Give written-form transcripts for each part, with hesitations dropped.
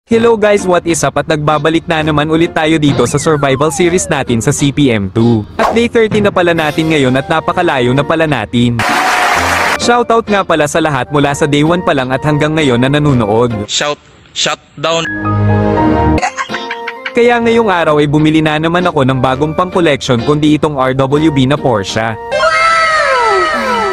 Hello guys, what is up at nagbabalik na naman ulit tayo dito sa survival series natin sa CPM2. At day 30 na pala natin ngayon at napakalayo na pala natin. Shoutout nga pala sa lahat mula sa day 1 pa lang at hanggang ngayon na nanunood. Shutdown. Kaya ngayong araw ay bumili na naman ako ng bagong pang collection kundi itong RWB na Porsche.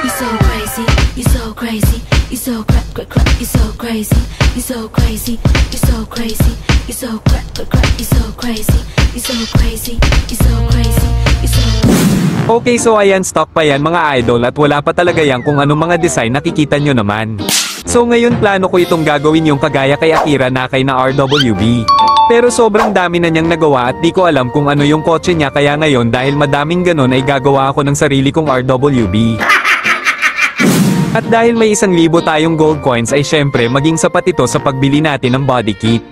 You're so crazy, you're so crazy, you're so you're so crazy, you're so crazy, you're so crazy, you're so you're so crazy, you're so crazy, you're so crazy, you're so. Okay, so ayan, stock pa yan mga idol at wala pa talaga yan kung anong mga design nakikita nyo naman. So ngayon plano ko itong gagawin yung kagaya kay Akira Nakay na RWB. Pero sobrang dami na niyang nagawa at di ko alam kung ano yung kotse niya kaya ngayon dahil madaming ganon ay gagawa ako ng sarili kong RWB. At dahil may 1,000 tayong gold coins ay syempre maging sapat ito sa pagbili natin ng body kit.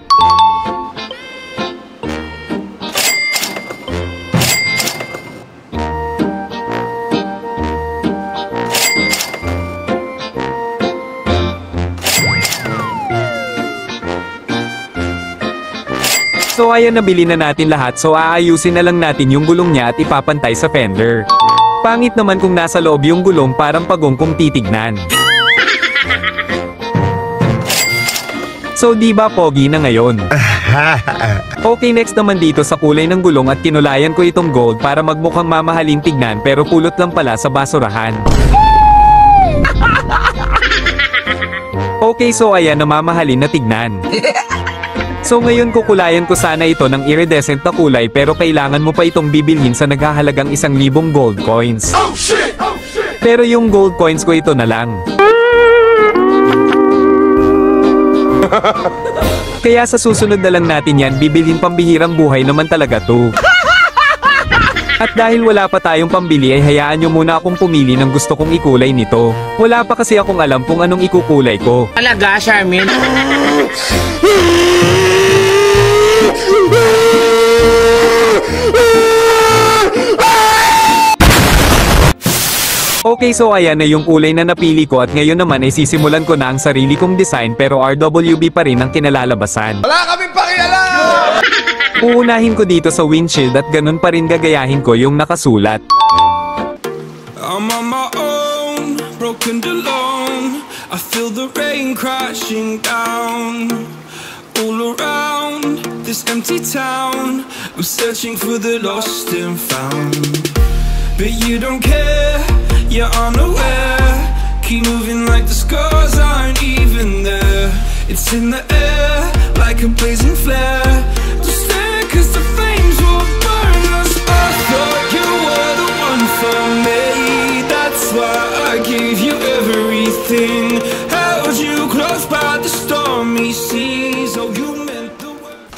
So ayan, nabili na natin lahat, so aayusin na lang natin yung gulong niya at ipapantay sa fender. Pangit naman kung nasa loob yung gulong, parang pagong kung titignan. So di ba pogi na ngayon? Okay, next naman dito sa kulay ng gulong at kinulayan ko itong gold para magmukhang mamahalin tignan pero pulot lang pala sa basurahan. Okay, so ayan, namamahalin na tignan. So ngayon kukulayan ko sana ito ng iridescent na kulay pero kailangan mo pa itong bibilhin sa naghahalagang 1,000 gold coins. Oh shit! Oh shit! Pero yung gold coins ko ito na lang. Kaya sa susunod na lang natin yan bibilhin, pambihirang buhay naman talaga to. At dahil wala pa tayong pambili ay hayaan nyo muna akong pumili ng gusto kong ikulay nito. Wala pa kasi akong alam kung anong ikukulay ko. Talaga, Charmin? Okay, so ayan na yung kulay na napili ko at ngayon naman ay sisimulan ko na ang sarili kong design pero RWB pa rin ang kinalalabasan. Wala kaming pakialam! Uunahin ko dito sa windshield at ganun pa rin gagayahin ko yung nakasulat. I'm on my own, broken alone. I feel the rain crashing down all around this empty town. I'm searching for the lost and found, but you don't care, you're unaware. Keep moving like the scars aren't even there. It's in the air like a blazing flare. Just stare 'cause the flames will burn us. I thought you were the one for me. That's why I gave you everything. Held you close by the stormy seas. Oh, you meant the world.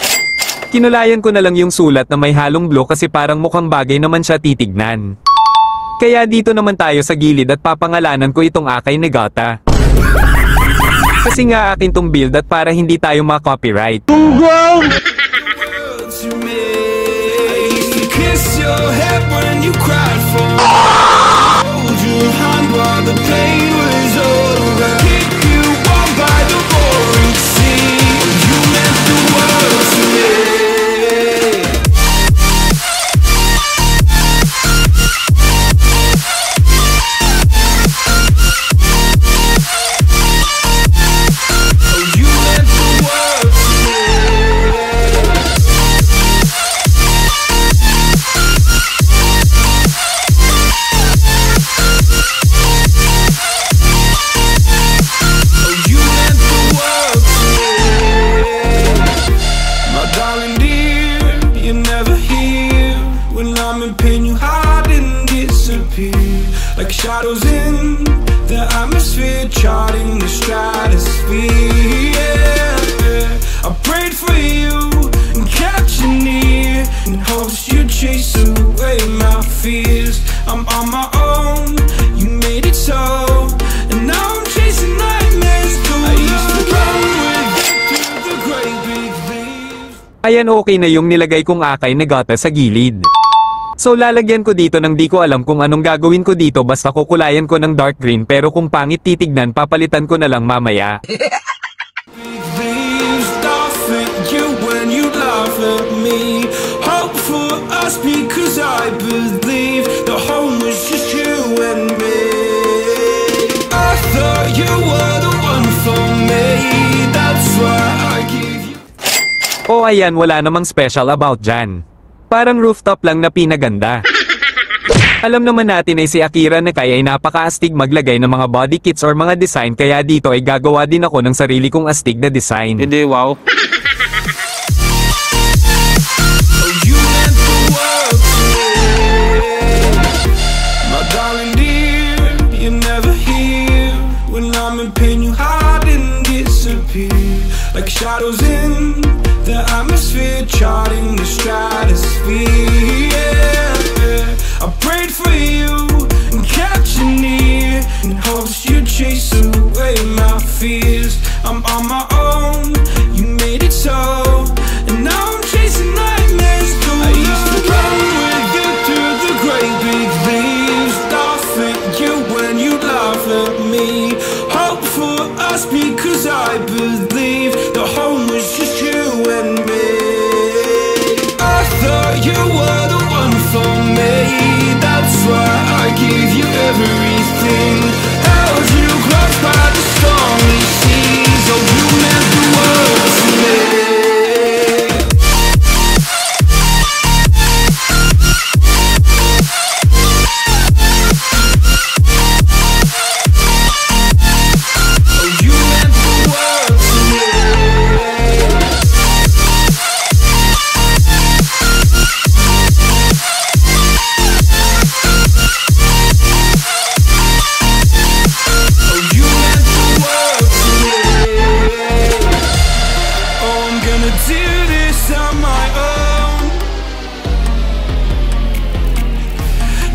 Kinulayan ko na lang yung sulat na may halong blue kasi parang mukhang bagay naman siya titignan. Kaya dito naman tayo sa gilid at papangalanan ko itong Akay Negata. Kasi nga akin tong build at para hindi tayo ma-copyright. Like shadows in the atmosphere, charting the stratosphere. Yeah. I prayed for you and kept you near in hopes you'd chase away my fears. I'm on my own, you made it so, and now I'm chasing nightmares too. I used to run with you through the great big leaves. Ayan, okay na yung nilagay kong Akay Negata sa gilid. So lalagyan ko dito ng di ko alam kung anong gagawin ko dito, basta kukulayan ko ng dark green pero kung pangit titignan papalitan ko na lang mamaya. Big leaves, us because I believe the home was just you and me. I thought you were the one for me. That's why I give you. O ayan, wala namang special about dyan. Parang rooftop lang na pinaganda. Alam naman natin ay si Akira Nakai ay napaka-astig maglagay ng mga body kits or mga design, kaya dito ay gagawa din ako ng sarili kong astig na design. Hindi, wow. Oh, you meant the world to me. My darling dear, you're never here. When I'm in pain, you hide and disappear. Like shadows in the atmosphere, charting the stratosphere. Yeah. I prayed for you and kept you near in hopes you'd chase away my fears. I'm on my own, you made it so, and now I'm chasing nightmares through. I used to run with you through the great big leaves, laugh at you when you laugh at me. Hope for us because I believe the home was just you and me. I thought you were the one for me. That's why I give you everything. Held you close by the stormy seas. Oh, you meant the world to me. Oh, you meant the world to me.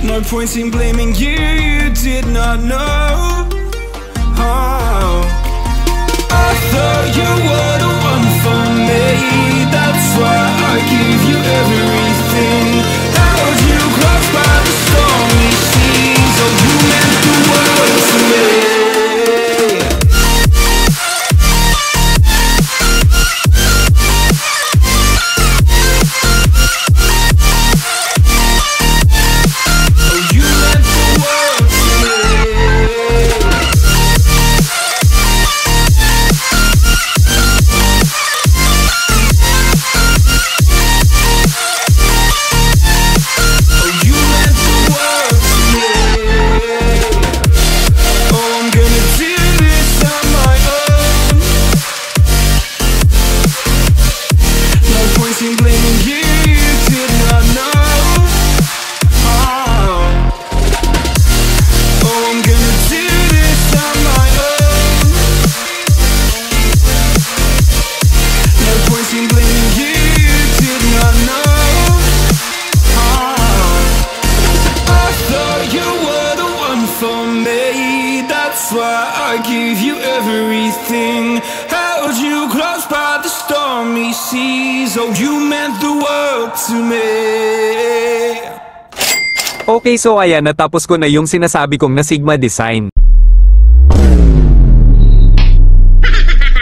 No point in blaming you, you did not know. Oh. I thought you were the one for me. That's why I give you everything. Held you close by the stormy seas. Oh, you meant the world to me. I give you everything. Held you close by the stormy seas. Oh, you meant the world to me. Okay, so ayan, natapos ko na yung sinasabi kong na Sigma design.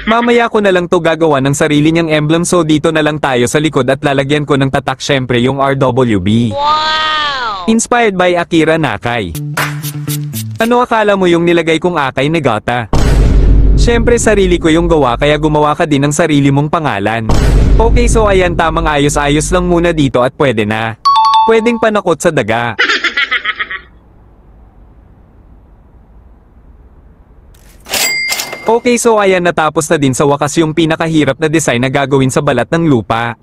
Mamaya ko na lang to gagawa ng sarili niyang emblem, so dito na lang tayo sa likod at lalagyan ko ng tatak, syempre yung RWB. Wow! Inspired by Akira Nakai. Ano akala mo yung nilagay kong Akai Nagata? Syempre sarili ko yung gawa, kaya gumawa ka din ng sarili mong pangalan. Okay, so ayan, tamang ayos-ayos lang muna dito at pwede na. Pwedeng panakot sa daga. Okay, so ayan, natapos na din sa wakas yung pinakahirap na design na gagawin sa balat ng lupa.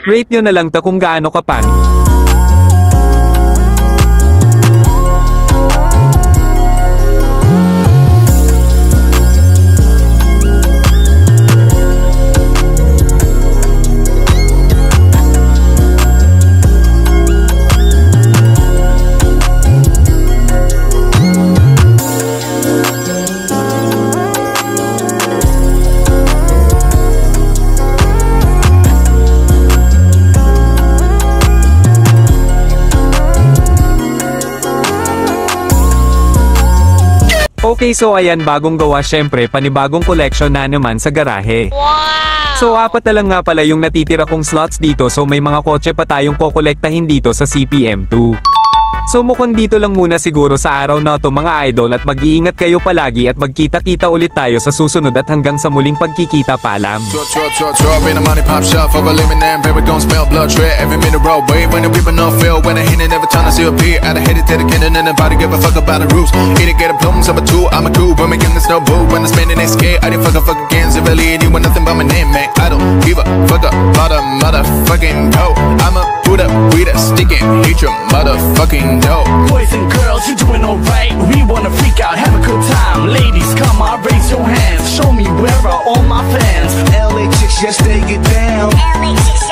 Rate nyo na lang ta kung gaano kapan. Okay, so ayan, bagong gawa, syempre panibagong collection na naman sa garahe. Wow! So 4 na lang nga pala yung natitira kong slots dito, so may mga kotse pa tayong kokolektahin dito sa CPM2. So mukhang dito lang muna siguro sa araw na to mga idol, at mag-iingat kayo palagi at magkita-kita ulit tayo sa susunod, at hanggang sa muling pagkikita, paalam. Drop in a money pop shop for a lemon and baby gon' smell blood tread every minute road wave when the people don't feel when I hit it every time I see a beat I hit it to the cannon and nobody give a fuck about the rules eat it get a plums I'm a two I'm a cool but making this no boo when it's spinning they scared I didn't fuck again so really anyone nothing but my name man I don't give a fuck about a motherfucking go I'm a put up with a stick and hate your motherfucking dope. Boys and girls, you're doing alright. We wanna freak out, have a good time. Ladies, come on, raise your hands. Show me where are all my fans. LA chicks, yes, they get down. LA chicks